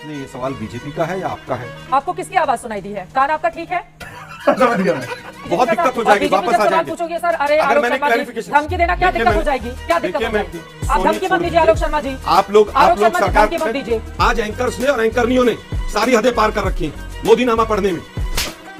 नहीं, ये सवाल बीजेपी का है या आपका है? आपको किसकी आवाज सुनाई दी है? कान आपका ठीक है? समझ गया मैं। बहुत दिक्कत हो जाएगी, वापस आ जाएंगे। पूछोगे सर, अरे आलोक शर्मा जी धमकी देना क्या दिक्कत हो जाएगी? क्या दिक्कत हो जाएगी? आप धमकी मत दीजिए आलोक शर्मा जी। आप लोग सरकार धमकी मत दीजिए। आज एंकर्स ने और एंकरनियों ने सारी हदें पार कर रखी हैं मोदीनामा पढ़ने में।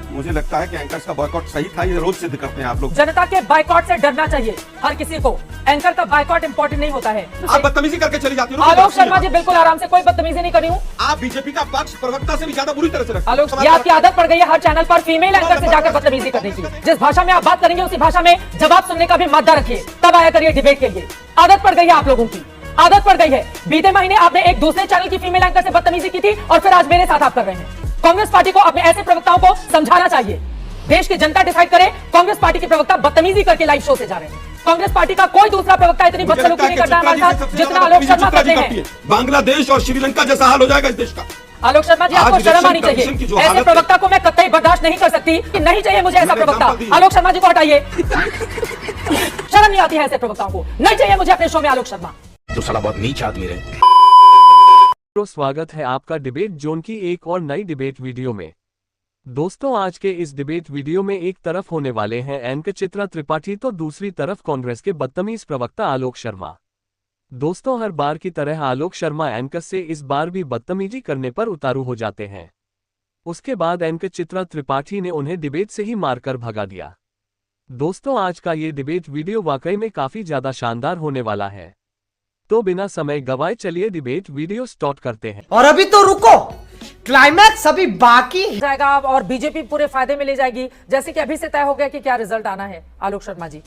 मुझे लगता है कि एंकर्स का बॉयकॉट सही था, ये रोज सिद्ध करते हैं आप लोग। जनता के बायकॉट से डरना चाहिए हर किसी को। एंकर का बायकॉट इंपॉर्टेंट नहीं होता है। आप बदतमीजी करके चली जाती हो। आलोक शर्मा जी बिल्कुल आराम से, कोई बदतमीजी नहीं करी हूँ। आप बीजेपी का पक्ष प्रवक्ता से भी ज्यादा बुरी तरह से रखते हैं। आलोक, ये आपकी आदत पड़ गई है हर चैनल पर फीमेल एंकर से जाकर बदतमीजी करने की। जिस भाषा में आप बात करेंगे उसी भाषा में जवाब सुनने का भी मादा रखिए, तब आया करिए डिबेट के लिए। आदत पड़ गई है आप लोगों की, आदत पड़ गई है। बीते महीने आपने एक दूसरे चैनल की फीमेल एंकर से बदतमीजी की थी और फिर आज मेरे साथ आप कर रहे हैं। कांग्रेस पार्टी को अपने ऐसे प्रवक्ताओं को समझाना चाहिए। देश की जनता डिसाइड करे। कांग्रेस पार्टी के प्रवक्ता बदतमीजी करके लाइव शो से जा रहे हैं। कांग्रेस पार्टी का कोई दूसरा प्रवक्ता इतनी बदसलूकी नहीं करता हमारे साथ जितना आलोक शर्मा करते हैं। बांग्लादेश और श्रीलंका जैसा हाल हो जाएगा इस देश का। आलोक शर्मा जी, आपको शर्म आनी चाहिए। ऐसे प्रवक्ता को मैं कतई बर्दाश्त नहीं कर सकती कि नहीं चाहिए मुझे ऐसा प्रवक्ता। आलोक शर्मा जी को हटाइए। शर्म नहीं आती है ऐसे प्रवक्ताओं को। नहीं चाहिए मुझे अपने शो में आलोक शर्मा। तो साला बहुत नीच आदमी रहे। तो स्वागत है आपका डिबेट जोन की एक और नई डिबेट वीडियो में। दोस्तों, आज के इस डिबेट वीडियो में एक तरफ होने वाले हैं एंकर चित्रा त्रिपाठी तो दूसरी तरफ कांग्रेस के बदतमीज प्रवक्ता आलोक शर्मा। दोस्तों, हर बार की तरह आलोक शर्मा एंकर से इस बार भी बदतमीजी करने पर उतारू हो जाते हैं। उसके बाद एंकर चित्रा त्रिपाठी ने उन्हें डिबेट से ही मारकर भगा दिया। दोस्तों, आज का ये डिबेट वीडियो वाकई में काफी ज्यादा शानदार होने वाला है। तो बिना समय गवाए चलिए डिबेट वीडियो स्टार्ट करते हैं। और अभी तो रुको, क्लाइमैक्स अभी बाकी जाएगा और बीजेपी पूरे फायदे में ले जाएगी, जैसे कि अभी से तय हो गया कि क्या रिजल्ट आना है। आलोक शर्मा जी,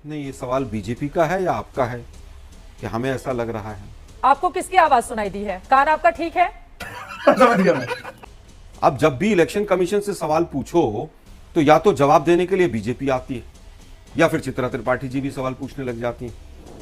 नहीं, ये सवाल बीजेपी का है या आपका है कि हमें ऐसा लग रहा है? आपको किसकी आवाज सुनाई दी है? कान आपका ठीक है? समझ गया मैं। अब जब भी इलेक्शन कमीशन से सवाल पूछो तो या तो जवाब देने के लिए बीजेपी आती है या फिर चित्रा त्रिपाठी जी भी सवाल पूछने लग जाती हैं।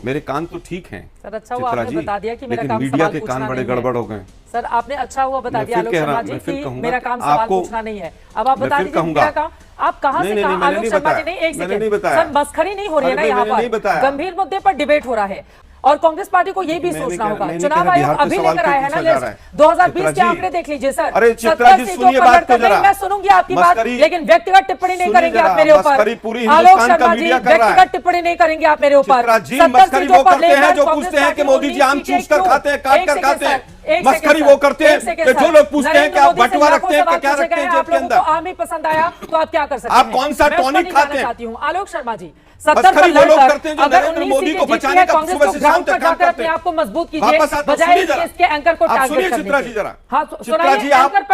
मेरे कान तो ठीक हैं सर, अच्छा हुआ आपने बता दिया कि मेरा लेकिन काम मीडिया सवाल के पूछना कान बड़े नहीं है। गड़बड़ हो गए। सर, आपने अच्छा हुआ बता दिया आलोक शर्मा जी कि मेरा काम सवाल आपको पूछना नहीं है। अब आप बता दीजिए मेरा काम। आप कहां से कहां? आलोक शर्मा जी, नहीं, एक सेकंड सर, मस्खरी नहीं हो रही है ना यहाँ पर। गंभीर मुद्दे पर डिबेट हो रहा है और कांग्रेस पार्टी को ये भी सोचना होगा। चुनाव आयोग अभी लेकर आया है ना लिस्ट। 2020 के आंकड़े देख लीजिए सर। अरे चित्रा जी, सुनिए बात तो जरा। मैं सुनूंगी आपकी बात, लेकिन व्यक्तिगत टिप्पणी नहीं करेंगे आप मेरे ऊपर। आलोक शर्मा जी, व्यक्तिगत टिप्पणी नहीं करेंगे आप मेरे ऊपर। मस्करी वो करते हैं जो पूछते हैं कि मोदी जी आम चूस कर खाते हैं, काट कर खाते हैं। मस्करी वो करते हैं कि जो लोग पूछते हैं कि आप बटुआ रखते हैं, क्या रखते हैं जेब के अंदर। आम ही पसंद आया तो आप क्या कर सकते हैं? आप कौन सा टॉनिक खाते हैं? आलोक शर्मा जी, 70 पर लड़कर अगर 19 सीटें जीतनी है कांग्रेस को ग्राउंड पर जाकर अपने आप को मजबूत कीजिए, बजाय इसके एंकर को टारगेट करने चित्रा जी जरा। हाँ, चित्रा जी,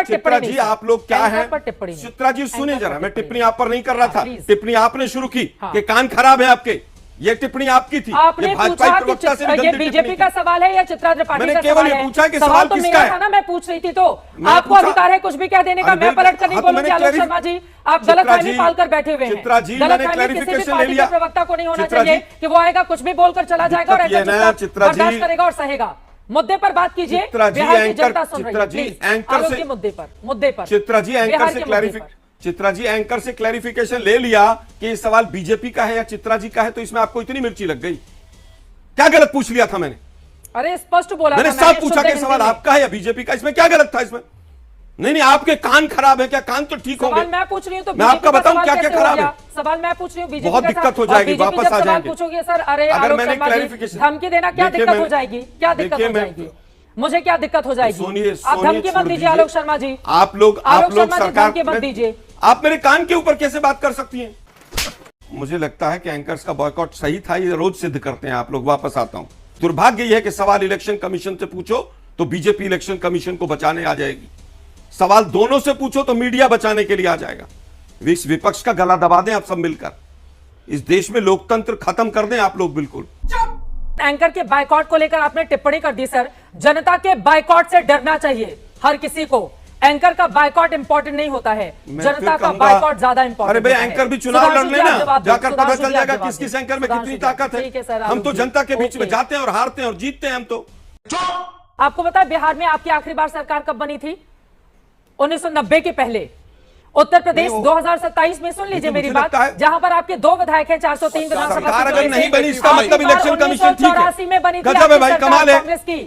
चित्रा जी, आप लोग क्या है? चित्रा जी सुनिए जरा, मैं टिप्पणी आप पर नहीं कर रहा था। टिप्पणी आपने शुरू की कि कान खराब है आपके। ये टिप्पणी आपकी थी। आपने पूछा कि ये बीजेपी का सवाल है या चित्रा त्रिपाठी का सवाल है? पूछा कि सवाल तो मेरा था ना, मैं पूछ रही थी। तो आपको अधिकार है कुछ भी कह देने का। मैं पलट कर नहीं बोलूंगी आलोक शर्मा जी। आप गलतफहमी पालकर बैठे हुए हैं। गलतफहमी किसी भी पार्टी के प्रवक्ता को नहीं होना चाहिए कि वो आएगा कुछ भी बोलकर चला जाएगा और बर्दाश्त करेगा और सहेगा। मुद्दे पर बात कीजिए, बिहार की जनता सुन रही है। प्लीज आलोक जी, मुद्दे पर चित्रा जी एंकर से क्लैरिफिकेशन, चित्रा जी एंकर से क्लैरिफिकेशन ले लिया कि ये सवाल बीजेपी का है या चित्रा जी का है, तो इसमें आपको इतनी मिर्ची लग गई? क्या गलत पूछ लिया था मैंने? अरे स्पष्ट बोला, मैंने साफ पूछा कि सवाल आपका है या बीजेपी का। इसमें क्या गलत था? इसमें नहीं, आपके कान खराब है क्या? कान तो ठीक होंगे। सवाल मैं पूछ रही हूँ तो मैं आपका बताऊं क्या क्या खराब है? सवाल मैं पूछ रही हूँ, बीजेपी बहुत दिक्कत हो जाएगी, वापस आ जाएंगे। पूछोगे सर, अरे अगर मैंने क्लैरिफिकेशन धमकी देना क्या दिक्कत हो जाएगी? क्या दिक्कत हो जाएगी? मुझे क्या दिक्कत हो जाएगी? आप धमकी मत दीजिए आलोक शर्मा जी। आप लोग सरकार धमकी मत दीजिए। आप मेरे कान के ऊपर कैसे बात कर सकती हैं? मुझे लगता है कि एंकर्स का बॉयकॉट सही था, ये रोज सिद्ध करते हैं आप लोग। वापस आता हूं। दुर्भाग्य यह है कि सवाल इलेक्शन कमीशन से पूछो तो बीजेपी इलेक्शन कमीशन को बचाने आ जाएगी। सवाल दोनों से पूछो तो मीडिया बचाने के लिए आ जाएगा। इस विपक्ष का गला दबा दें आप सब मिलकर। इस देश में लोकतंत्र खत्म कर दें आप लोग बिल्कुल। एंकर के बायकॉट को लेकर आपने टिप्पणी कर दी सर। जनता के बायकॉट से डरना चाहिए हर किसी को। एंकर का बायकॉट इंपॉर्टेंट नहीं होता है, जनता का बायकॉट ज्यादा इंपॉर्टेंट। अरे भाई, एंकर भी चुनाव लड़ लेना, जाकर पता चल जाएगा किस किस एंकर में कितनी ताकत है। हम तो जनता के बीच में जाते हैं और हारते हैं और जीतते हैं हम तो। आपको पता है बिहार में आपकी आखिरी बार सरकार कब बनी थी? 1990 के पहले। उत्तर प्रदेश 2027 में, सुन लीजिए मेरी बात, जहां पर आपके 2 विधायक हैं 403 विधानसभा सरकार अगर नहीं बनी इसका मतलब इलेक्शन कमीशन ठीक है। 1984 में बनी थी भाई, कमाल है कांग्रेस की।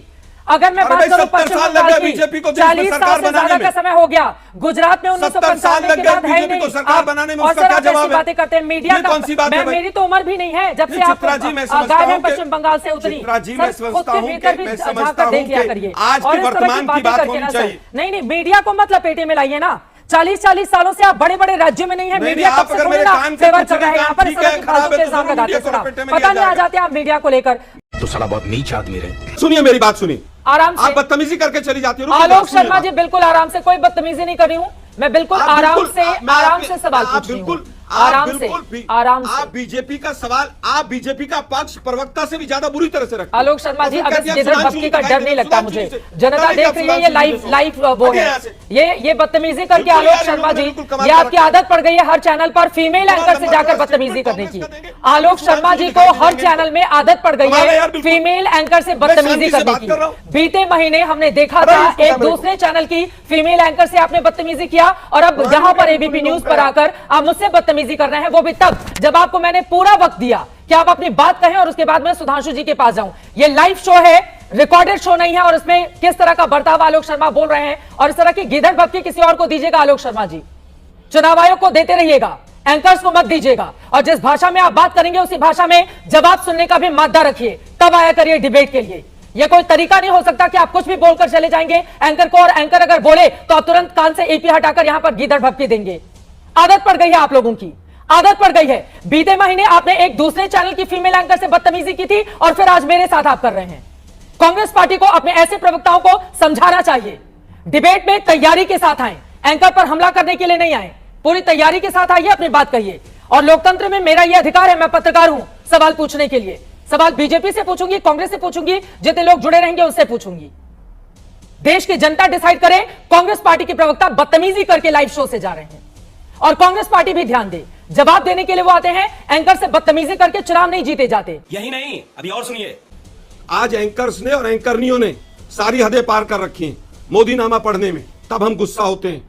अगर मैं अरे बात भाई, करूं 70 पश्चिम साल लग बंगाल गए की, बीजेपी को देश में 40 सरकार साल से बनाने ज्यादा में। का समय हो गया। गुजरात में 70 साल 1995 लग के गए बाद है ही बीजेपी को नहीं। सरकार बनाने में, और उसका सर क्या आप ऐसी जवाब है? बातें करते हैं मीडिया ये का। कौन सी बात है भाई? मेरी तो उम्र भी नहीं है जब से नहीं, आप चित्रा जी, मैं समझता गायब हैं हूं कि- पश्चिम बंगाल से उतरी। चित्रा जी, सर, मैं खुद समझता के हूं भीतर कि- भी मैं झांक समझता कर देख हूं लिया कि करिए। आज और की इस तरह वर्तमान की बातें बात करके होनी ना सर, चाहिए। नहीं मीडिया को मत लपेटे में लाइए ना। 40 सालों से आप बड़े बड़े राज्यों में नहीं है। नहीं, मीडिया आप कब से अगर थोड़े मेरे ना कान के फेवर पीछे कर रहा है। कान यहाँ पर ठीक इस तरह है, की खराब फालतू है, के तो इल्जाम जरूर लगाते मीडिया को हैं। लपेटे में पता लिया नहीं आ जाएगा। जाते आप मीडिया को लेकर तो साला बहुत नीच आदमी रहे। सुनिए मेरी बात, सुनिए। आराम से। आप बदतमीजी करके चली जाती हो। आलोक शर्मा जी, बिल्कुल आराम से, कोई बदतमीजी नहीं कर रही हूं मैं। बिल्कुल आराम से सवाल पूछ रही हूं। आराम से, आराम से। आप बीजेपी का सवाल, आप बीजेपी का पक्ष प्रवक्ता से भी ज्यादा बुरी तरह से रखते हैं। आलोक शर्मा और जी, फिर अब कहती इस हैं, गिदड़ सुधांशु भक्ति जी का दिखाई डर दे, नहीं लगता सुधांशु मुझे। जी से। जनता करेंगे देख आप रही है, ये सुधांशु लाइव जी से। लाइव वो हटिए है। यहाँ से। ये बदतमीजी करके बिल्कुल आलोक यार, शर्मा इन्होंने जी, बिल्कुल कमाल ये कर आपकी रखा है। आदत पड़ गई है हर चैनल पर फीमेल एंकर से जाकर बदतमीजी करने की। आलोक शर्मा जी को हर चैनल में आदत पड़ गई है फीमेल एंकर से बदतमीजी करने की। बीते महीने हमने देखा था एक दूसरे चैनल की फीमेल एंकर से आपने बदतमीजी किया, और अब यहाँ पर एबीपी न्यूज पर आकर आप मुझसे बदतमीजी कर रहे हैं, वो भी तब जब आपको मैंने पूरा वक्त दिया कि आप अपनी बात कहें और उसके बाद मैं सुधांशु जी के पास जाऊं। ये लाइव शो है, रिकॉर्डेड शो नहीं है, और इसमें किस तरह का बर्ताव आलोक शर्मा बोल रहे हैं और इस तरह की गिदड़ भक्ति किसी और को दीजिएगा आलोक शर्मा जी। चुनाव आयोग को देते रहिएगा, एंकर्स को मत दीजिएगा, और जिस भाषा में आप बात करेंगे उसी भाषा में जवाब सुनने का भी मादा रखिए, तब आया करिए डिबेट के लिए। यह कोई तरीका नहीं हो सकता कि आप कुछ भी बोलकर चले जाएंगे एंकर को, और एंकर अगर बोले तो आप तुरंत कान से एपी हटाकर यहां पर गिदड़ भक्ति देंगे। आदत पड़ गई है आप लोगों की, आदत पड़ गई है। बीते महीने आपने एक दूसरे चैनल की फीमेल एंकर से बदतमीजी की थी, और फिर आज मेरे साथ आप कर रहे हैं। कांग्रेस पार्टी को अपने ऐसे प्रवक्ताओं को समझाना चाहिए। डिबेट में तैयारी के साथ आए, एंकर पर हमला करने के लिए नहीं आए, पूरी तैयारी के साथ आइए, अपनी बात कहिए। और लोकतंत्र में मेरा यह अधिकार है, मैं पत्रकार हूं, सवाल पूछने के लिए। सवाल बीजेपी से पूछूंगी, कांग्रेस से पूछूंगी, जितने लोग जुड़े रहेंगे उससे पूछूंगी। देश की जनता डिसाइड करे। कांग्रेस पार्टी के प्रवक्ता बदतमीजी करके लाइव शो से जा रहे हैं, और कांग्रेस पार्टी भी ध्यान दे, जवाब देने के लिए वो आते हैं, एंकर से बदतमीजी करके चुनाव नहीं जीते जाते। यही नहीं, अभी और सुनिए। आज एंकर्स ने और एंकरनियों ने सारी हदें पार कर रखी हैं मोदी नामा पढ़ने में, तब हम गुस्सा होते हैं।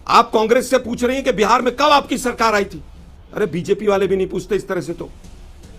आप कांग्रेस से पूछ रही हैं कि बिहार में कब आपकी सरकार आई थी। अरे बीजेपी वाले भी नहीं पूछते इस तरह से तो,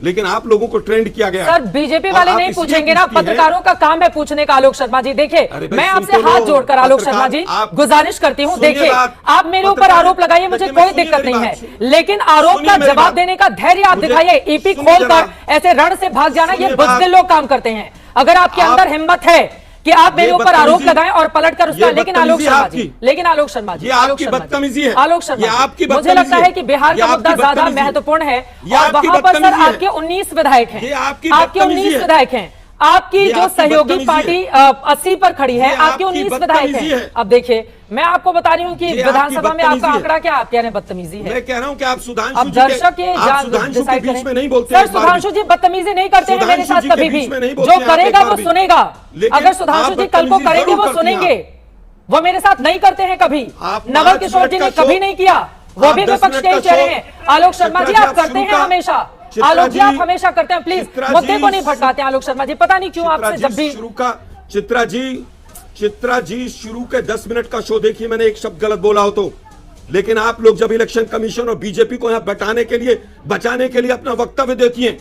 लेकिन आप लोगों को ट्रेंड किया गया। सर बीजेपी और वाले आप नहीं इसलिए पूछेंगे ना, पूछती हैं। पत्रकारों का काम है पूछने का। आलोक शर्मा जी देखिए, अरे भाई, मैं आपसे सुन तो हाथ लो, जोड़कर आलोक पत्रकार, शर्मा जी आप- गुजारिश करती हूँ, सुनिए देखिए बात, आप मेरे ऊपर पत्रकार, आरोप लगाइए, मुझे लेकिन कोई सुनिए दिक्कत मेरी नहीं बात, है, लेकिन आरोप सुनिए का मेरी जवाब बात। देने का धैर्य आप मुझे- दिखाइए। ईपी सुनिए खोलकर जरा। ऐसे रण से भाग जाना, ये सुनिए बुज़दिल बात। लोग काम करते हैं। अगर आपके अंदर हिम्मत है कि आप मेरे ये ऊपर आरोप बदतमीजी- लगाएं और पलटकर उसका, ये लेकिन आलोक बदतमीजी शर्मा आपकी। जी, लेकिन आलोक शर्मा जी, ये आलोक आपकी शर्मा जी, बदतमीजी है। आलोक शर्मा ये जी, आपकी मुझे बदतमीजी लगता है कि बिहार ये का मुद्दा आपकी ज्यादा बदतमीजी है। महत्वपूर्ण है, ये और आपकी वहां पर सर बदतमीजी है। आपके 19 विधायक हैं, ये आपकी आपके बदतमीजी 19 है। विधायक हैं। आपकी ये जो आपकी सहयोगी बदतमीजी पार्टी है। 80 पर खड़ी है, ये आपके आपकी 19 विधायक बदतमीजी हैं। है। अब देखिए, मैं आपको बता रही हूँ कि ये आपकी विधानसभा में आपका बदतमीजी है। आंकड़ा क्या, आप कह रहे हैं बदतमीजी है। मैं कह रहा हूं कि आप सुधांशु अब जी के- दर्शक ये आप सुधांशु के डिसाइड बीच करें। में नहीं बोलते सर एक बार भी। सुधांशु जी बदतमीजी नहीं करते हैं मेरे सुधांशु साथ जी के कभी भी। बीच में नहीं बोलते जो हैं आप एक करेगा बार वो भी। सुनेगा। लेकिन अगर सुधांशु आप जी कल को बदतमीजी करेंगे जरूर वो करती हैं सुनेंगे। वो मेरे साथ नहीं करते हैं कभी। आप नवल 5 किशोर जी मिनट ने का कभी शो- नहीं किया, वो आप भी 10 विपक्ष मिनट के ही का चेहरे शो- हैं। आलोक शर्मा जी चित्रा आप करते शुरू हैं का- हमेशा, चित्रा आलोक जी जी- आप हमेशा करते हैं। प्लीज चित्रा मुद्दे जी- को नहीं भटकाते हैं आलोक शर्मा जी, पता नहीं क्यों आपसे जब भी शुरू का चित्रा जी शुरू के 10 मिनट का शो देखिए, मैंने एक शब्द गलत बोला हो तो, लेकिन आप लोग जब इलेक्शन कमीशन और बीजेपी को यहां बचाने के लिए अपना वक्तव्य देती हैं,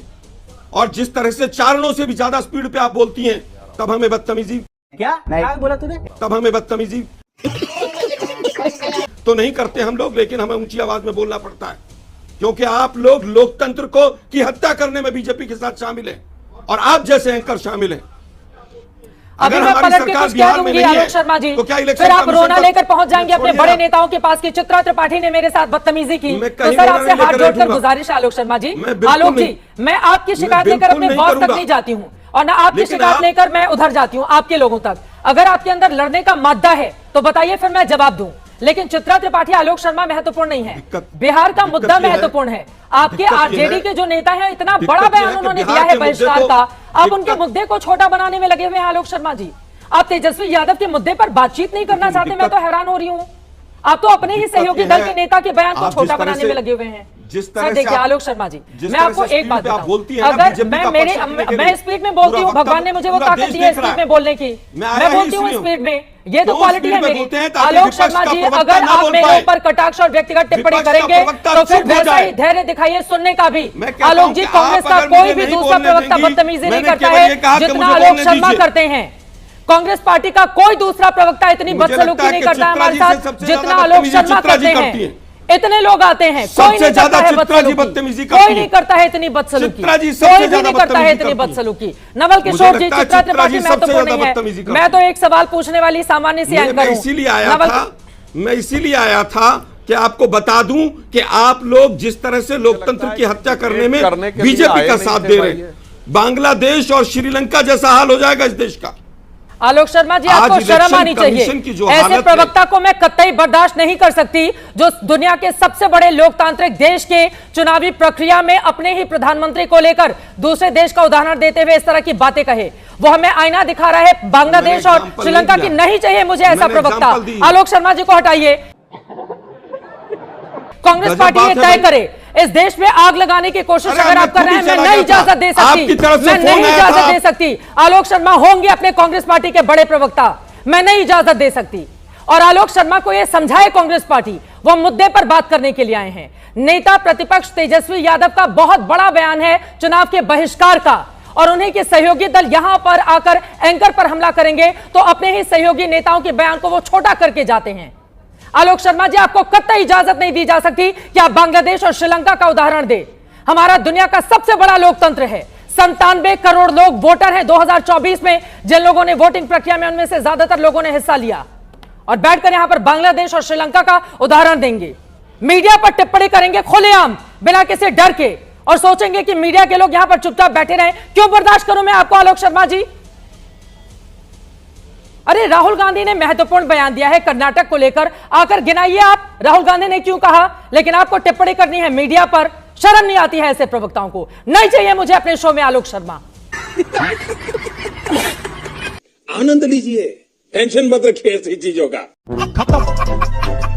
और जिस तरह से चारणों से भी ज्यादा स्पीड पे आप बोलती हैं, तब हमें बदतमीजी क्या बोला तूने? तब हमें बदतमीजी तो नहीं करते हम लोग, लेकिन हमें ऊंची आवाज में बोलना पड़ता है, क्योंकि आप लोग लोकतंत्र को की हत्या करने में बीजेपी के साथ शामिल हैं, और आप जैसे एंकर शामिल हैं। अभी अगर मैं हमारी पलट के सरकार कुछ कह बिहार में दूंगी नहीं आलोक है, शर्मा जी, तो क्या इलेक्शन फिर आप कमीशन रोना तक- लेकर पहुंच जाएंगे अपने छोड़िए बड़े आप। नेताओं के पास कि चित्रा त्रिपाठी ने मेरे साथ बदतमीजी की। मैं तो कहीं सर रोना आपसे नहीं हाथ लेकर जोड़कर बैठूंगा। गुजारिश है आलोक शर्मा जी, मैं बिल्कुल आलोक जी नहीं। मैं आपकी शिकायत मैं लेकर अपने बिल्कुल नहीं बॉस तक करूंगा। नहीं जाती हूँ, और ना आपकी लेकिन शिकायत आप- लेकर मैं उधर जाती हूँ आपके लोगों तक। अगर आपके अंदर लड़ने का मादा है तो बताइए, फिर मैं जवाब दूं। लेकिन चित्रा त्रिपाठी आलोक शर्मा महत्वपूर्ण नहीं है, बिहार का मुद्दा दिक्कत ये है- महत्वपूर्ण है। आपके दिक्कत ये आरजेडी है- के जो नेता हैं, इतना दिक्कत बड़ा ये बयान है कि उन्होंने बिहार दिया है के मुद्दे बहिष्कार को- का, आप उनके दिक्कत- मुद्दे को छोटा बनाने में लगे हुए हैं आलोक शर्मा जी। आप तेजस्वी यादव के मुद्दे पर बातचीत नहीं करना चाहते, मैं तो हैरान हो रही हूँ। आप तो अपने ही सहयोगी दल के नेता के बयान को आप छोटा जिस तरह बनाने से- में लगे हुए हैं। जिस तरह सर से देखिए आप- आलोक शर्मा जी, जिस मैं तरह आपको से एक बात स्पीड पे आप बताऊं, बोलती हैं ना, अगर बीजेपी मैं का मेरे पक्ष रखने के मैं लिए स्पीड में बोलती पूरा हूँ, भगवान ने मुझे वो पूरा ताकत देश दी है देख रहा स्पीड है। में बोलने की, मैं आया मैं ही बोलती हूँ इसलिए हूं। स्पीड में, ये तो तो क्वालिटी स्पीड है में मेरी। बोलते हैं ताकि आलोक विपक्ष शर्मा का जी प्रवक्ता अगर ना आप बोल मेरे पाए। ऊपर कटाक्ष और व्यक्तिगत टिप्पणी विपक्ष का करेंगे प्रवक्ता तो फिर चुप हो वैसा ही जाए। धैर्य दिखाइए सुनने का भी। मैं कहता आलोक हूं जी कि कांग्रेस आप का अगर कोई मुझे भी नहीं दूसरा बोलने प्रवक्ता देंगी, बदतमीजी नहीं मैंने करता केवल ये कहा है कि जितना मुझे आलोक बोलने शर्मा दीजिए। करते हैं। कांग्रेस पार्टी का कोई दूसरा प्रवक्ता इतनी मुझे लगता बदसलूकी है नहीं कि करता है चित्रा हमारे जी से साथ सबसे जितना ज्यादा आलोक बदतमीजी शर्मा चित्रा जी करते करती हैं। हैं। इतने लोग आते हैं, कोई सबसे नहीं ज्यादा करता है चित्रा जी बदसलूकी, बदतमीजी करती कोई हैं। नहीं करता है इतनी बदसलूकी, चित्रा जी कोई सबसे भी ज्यादा नहीं करता है बदतमीजी इतनी करती हैं। बदसलूकी। नवल मुझे किशोर जी, लगता है चित्रा चित्रा जी त्रिपाठी सबसे महत्वपूर्ण ज्यादा नहीं बदतमीजी है। करती मैं तो एक सवाल पूछने वाली सामान्य सी एंकर मैं हूं। इसीलिए आया नवल- था, मैं इसीलिए आया था कि आपको बता दूं कि आप लोग जिस तरह से लोकतंत्र की हत्या करने में करने के लिए बीजेपी आए का नहीं साथ थे दे भाई रहे ये। हैं, बांग्लादेश और श्रीलंका जैसा हाल हो जाएगा इस देश का। आलोक शर्मा जी, आज आपको शर्म इलेक्शन आनी चाहिए। कमीशन की जो ऐसे हालत है- प्रवक्ता को मैं कतई बर्दाश्त नहीं कर सकती जो दुनिया के सबसे बड़े लोकतांत्रिक देश के चुनावी प्रक्रिया में अपने ही प्रधानमंत्री को लेकर दूसरे देश का उदाहरण देते हुए इस तरह की बातें कहे। वो हमें आईना दिखा रहा है बांग्लादेश और एग्जाम्पल श्रीलंका नहीं की। दिया। नहीं चाहिए मुझे ऐसा मैंने प्रवक्ता। एग्जाम्पल दी। आलोक शर्मा जी को हटाइए। कांग्रेस गजब पार्टी बात ये है तय भाई। करे, इस देश में आग लगाने की कोशिश अरे अगर मैं आप कर खुद रहे ही हैं, मैं चला नहीं गया था। इजाजत दे सकती। आपकी तरफ से मैं फोन नहीं आया इजाजत था। दे सकती। आलोक शर्मा होंगे अपने कांग्रेस पार्टी के बड़े प्रवक्ता, मैं नहीं इजाजत दे सकती। और आलोक शर्मा को यह समझाए कांग्रेस पार्टी, वो मुद्दे पर बात करने के लिए आए हैं। नेता प्रतिपक्ष तेजस्वी यादव का बहुत बड़ा बयान है चुनाव के बहिष्कार का, और उन्हीं के सहयोगी दल यहां पर आकर एंकर पर हमला करेंगे तो अपने ही सहयोगी नेताओं के बयान को वो छोटा करके जाते हैं। आलोक शर्मा जी, आपको कतई इजाजत नहीं दी जा सकती कि आप बांग्लादेश और श्रीलंका का उदाहरण दें। हमारा दुनिया का सबसे बड़ा लोकतंत्र है, 97 करोड़ लोग वोटर हैं 2024 में। जिन लोगों ने वोटिंग प्रक्रिया में, उनमें से ज्यादातर लोगों ने हिस्सा लिया, और बैठकर यहां पर बांग्लादेश और श्रीलंका का उदाहरण देंगे। मीडिया पर टिप्पणी करेंगे खुलेआम, बिना किसी डर के, और सोचेंगे कि मीडिया के लोग यहां पर चुपचाप बैठे रहें। क्यों बर्दाश्त करूं मैं आपको आलोक शर्मा जी? अरे राहुल गांधी ने महत्वपूर्ण बयान दिया है कर्नाटक को लेकर, आकर गिनाइए आप राहुल गांधी ने क्यों कहा, लेकिन आपको टिप्पणी करनी है मीडिया पर। शर्म नहीं आती है ऐसे प्रवक्ताओं को? नहीं चाहिए मुझे अपने शो में आलोक शर्मा। आनंद लीजिए, टेंशन मत रखिए ऐसी चीजों का।